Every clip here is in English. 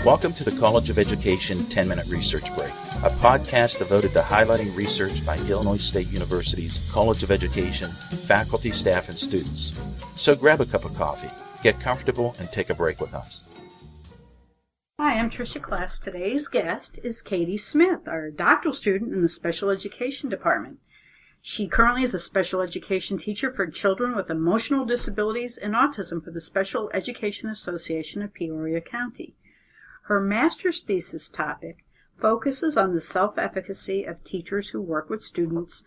Welcome to the College of Education 10-Minute Research Break, a podcast devoted to highlighting research by Illinois State University's College of Education, faculty, staff, and students. So grab a cup of coffee, get comfortable, and take a break with us. Hi, I'm Tricia Class. Today's guest is Katie Smith, our doctoral student in the Special Education Department. She currently is a special education teacher for children with emotional disabilities and autism for the Special Education Association of Peoria County. Her master's thesis topic focuses on the self-efficacy of teachers who work with students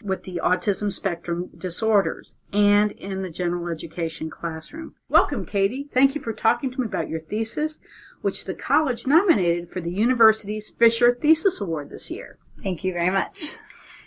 with the Autism Spectrum Disorders and in the general education classroom. Welcome, Katie. Thank you for talking to me about your thesis, which the college nominated for the university's Fisher Thesis Award this year. Thank you very much.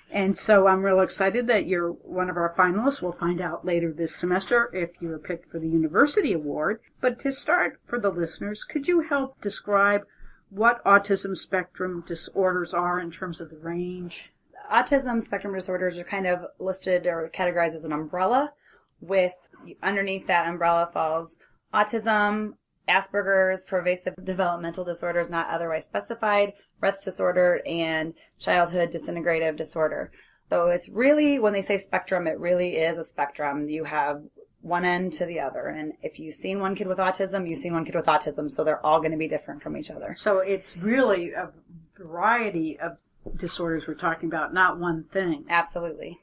And so I'm real excited that you're one of our finalists. We'll find out later this semester if you were picked for the University Award. But to start, for the listeners, could you help describe what autism spectrum disorders are in terms of the range? Autism spectrum disorders are kind of listed or categorized as an umbrella, with underneath that umbrella falls autism, Asperger's, pervasive developmental disorders not otherwise specified, Rett disorder, and childhood disintegrative disorder. So it's really, when they say spectrum, it really is a spectrum. You have one end to the other. And if you've seen one kid with autism, you've seen one kid with autism. So they're all going to be different from each other. So it's really a variety of disorders we're talking about, not one thing. Absolutely.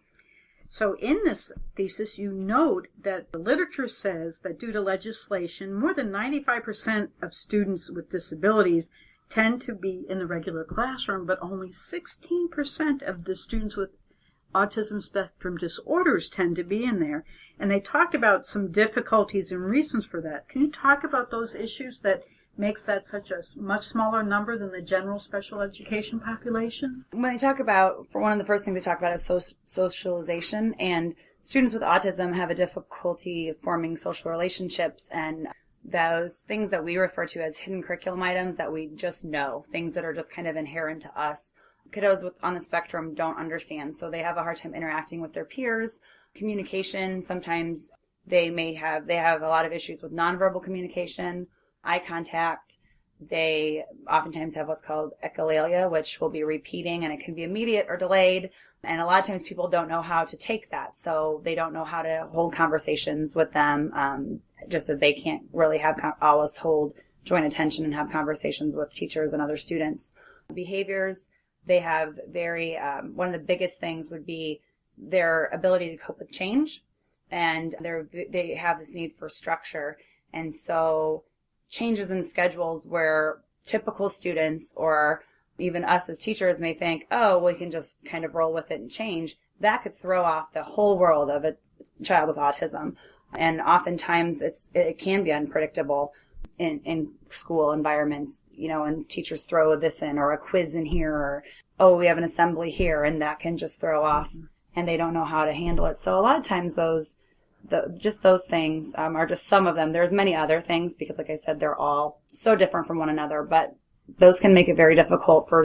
So in this thesis, you note that the literature says that due to legislation, more than 95% of students with disabilities tend to be in the regular classroom, but only 16% of the students with autism spectrum disorders tend to be in there. And they talked about some difficulties and reasons for that. Can you talk about those issues that makes that such a much smaller number than the general special education population? When they talk about, for one of the first things they talk about is socialization, and students with autism have a difficulty forming social relationships, and those things that we refer to as hidden curriculum items that we just know, things that are just kind of inherent to us. Kiddos on the spectrum don't understand, so they have a hard time interacting with their peers. Communication, sometimes they have a lot of issues with nonverbal communication. Eye contact. They oftentimes have what's called echolalia, which will be repeating, and it can be immediate or delayed. And a lot of times people don't know how to take that, so they don't know how to hold conversations with them, just as they can't really always hold joint attention and have conversations with teachers and other students. Behaviors, they have one of the biggest things would be their ability to cope with change, and they have this need for structure. And so changes in schedules where typical students or even us as teachers may think, oh, we can just kind of roll with it and change, that could throw off the whole world of a child with autism. And oftentimes it can be unpredictable in school environments, and teachers throw this in or a quiz in here, or, oh, we have an assembly here, and that can just throw off, and they don't know how to handle it. So a lot of times those things are just some of them. There's many other things because, like I said, they're all so different from one another, but those can make it very difficult for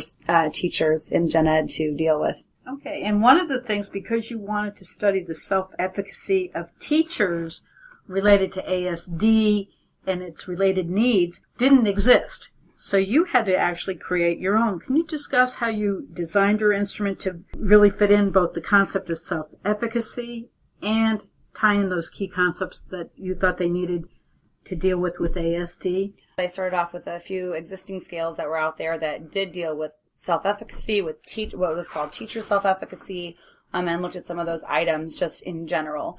teachers in gen ed to deal with. Okay, and one of the things, because you wanted to study the self-efficacy of teachers related to ASD and its related needs, didn't exist. So you had to actually create your own. Can you discuss how you designed your instrument to really fit in both the concept of self-efficacy and tie in those key concepts that you thought they needed to deal with ASD? I started off with a few existing scales that were out there that did deal with self-efficacy, with what was called teacher self-efficacy, and looked at some of those items just in general.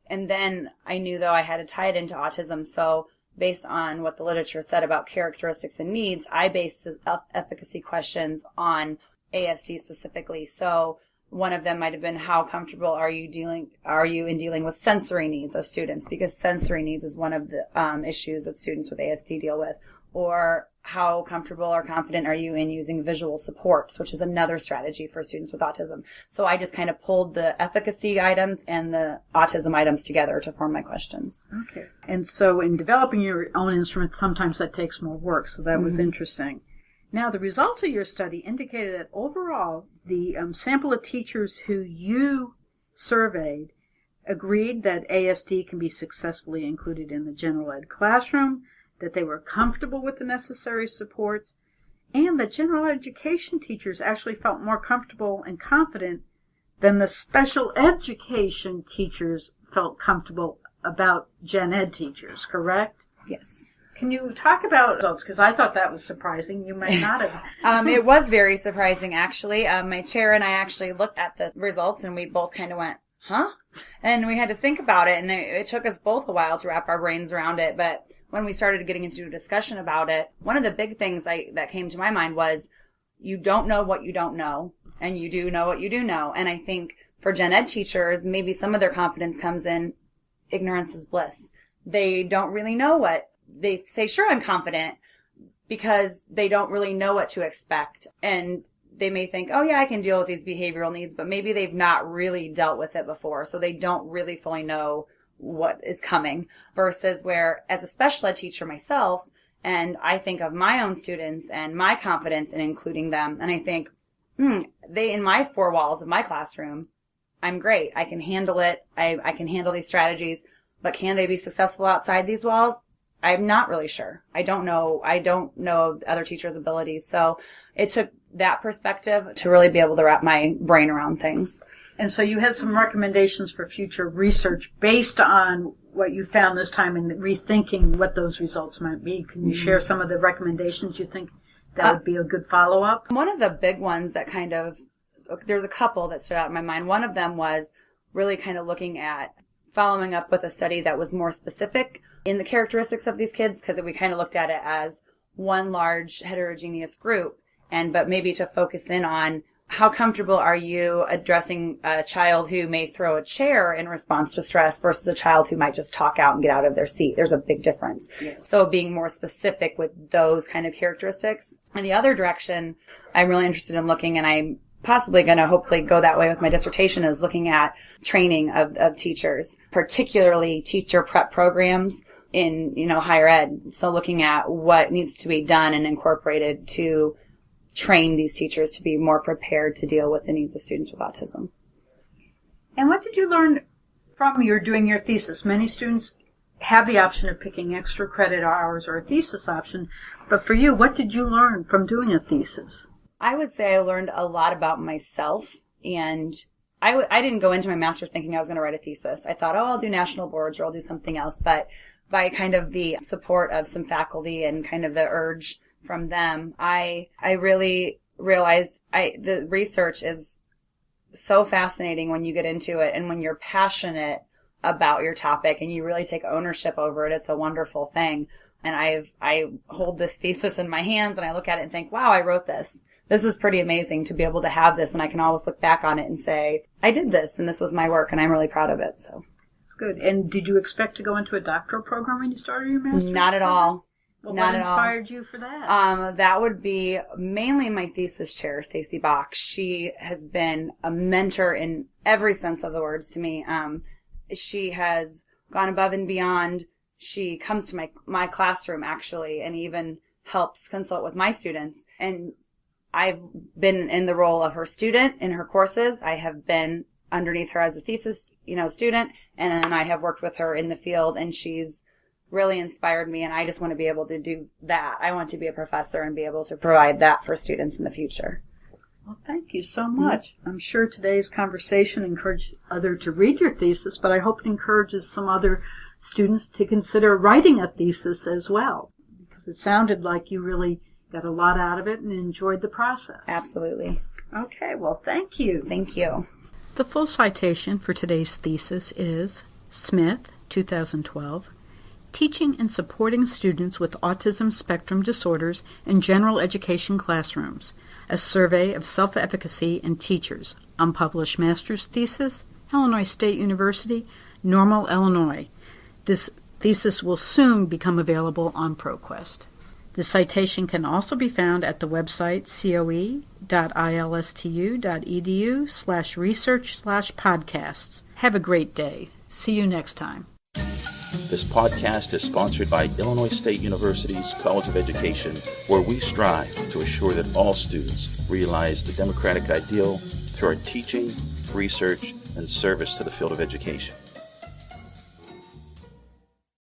And then I knew, though, I had to tie it into autism, so based on what the literature said about characteristics and needs, I based the efficacy questions on ASD specifically. So one of them might have been, how comfortable are you in dealing with sensory needs of students? Because sensory needs is one of the issues that students with ASD deal with. Or how comfortable or confident are you in using visual supports, which is another strategy for students with autism. So I just kind of pulled the efficacy items and the autism items together to form my questions. Okay. And so in developing your own instrument, sometimes that takes more work. So that was interesting. Now, the results of your study indicated that overall, the sample of teachers who you surveyed agreed that ASD can be successfully included in the general ed classroom, that they were comfortable with the necessary supports, and that general education teachers actually felt more comfortable and confident than the special education teachers felt comfortable about gen ed teachers, correct? Yes. Can you talk about results? Because I thought that was surprising. You might not have. It was very surprising, actually. My chair and I actually looked at the results, and we both kind of went, huh? And we had to think about it, and it took us both a while to wrap our brains around it. But when we started getting into a discussion about it, one of the big things that came to my mind was you don't know what you don't know, and you do know what you do know. And I think for gen ed teachers, maybe some of their confidence comes in ignorance is bliss. They don't really know what. They say, sure, I'm confident, because they don't really know what to expect. And they may think, oh yeah, I can deal with these behavioral needs, but maybe they've not really dealt with it before. So they don't really fully know what is coming, versus where as a special ed teacher myself, and I think of my own students and my confidence in including them. And I think, they, in my four walls of my classroom, I'm great. I can handle it. I can handle these strategies, but can they be successful outside these walls? I'm not really sure. I don't know other teachers' abilities. So it took that perspective to really be able to wrap my brain around things. And so you had some recommendations for future research based on what you found this time and rethinking what those results might be. Can you share some of the recommendations you think that would be a good follow-up? One of the big ones that there's a couple that stood out in my mind. One of them was really kind of looking at following up with a study that was more specific in the characteristics of these kids, because we kind of looked at it as one large heterogeneous group, but maybe to focus in on how comfortable are you addressing a child who may throw a chair in response to stress versus a child who might just talk out and get out of their seat. There's a big difference. Yes. So being more specific with those kind of characteristics. And the other direction I'm really interested in looking, and I'm possibly going to hopefully go that way with my dissertation, is looking at training of teachers, particularly teacher prep programs in, higher ed. So looking at what needs to be done and incorporated to train these teachers to be more prepared to deal with the needs of students with autism. And what did you learn from doing your thesis? Many students have the option of picking extra credit hours or a thesis option, but for you, what did you learn from doing a thesis? I would say I learned a lot about myself, and I didn't go into my master's thinking I was going to write a thesis. I thought, I'll do national boards or I'll do something else. But by kind of the support of some faculty and kind of the urge from them, I really realized the research is so fascinating when you get into it, and when you're passionate about your topic and you really take ownership over it, it's a wonderful thing. And I hold this thesis in my hands and I look at it and think, wow, I wrote this. This is pretty amazing to be able to have this, and I can always look back on it and say, I did this, and this was my work, and I'm really proud of it. So that's good. And did you expect to go into a doctoral program when you started your master's? Not at all. Well, Not what at inspired you for that? That would be mainly my thesis chair, Stacy Bach. She has been a mentor in every sense of the words to me. She has gone above and beyond. She comes to my classroom, actually, and even helps consult with my students. And I've been in the role of her student in her courses. I have been underneath her as a thesis, student, and then I have worked with her in the field, and she's really inspired me, and I just want to be able to do that. I want to be a professor and be able to provide that for students in the future. Well, thank you so much. Mm-hmm. I'm sure today's conversation encouraged others to read your thesis, but I hope it encourages some other students to consider writing a thesis as well, because it sounded like you really got a lot out of it and enjoyed the process. Absolutely. Okay, well, thank you. Thank you. The full citation for today's thesis is Smith, 2012, Teaching and Supporting Students with Autism Spectrum Disorders in General Education Classrooms, a Survey of Self-Efficacy in Teachers, unpublished master's thesis, Illinois State University, Normal, Illinois. This thesis will soon become available on ProQuest. The citation can also be found at the website coe.ilstu.edu/research/podcasts. Have a great day. See you next time. This podcast is sponsored by Illinois State University's College of Education, where we strive to assure that all students realize the democratic ideal through our teaching, research, and service to the field of education.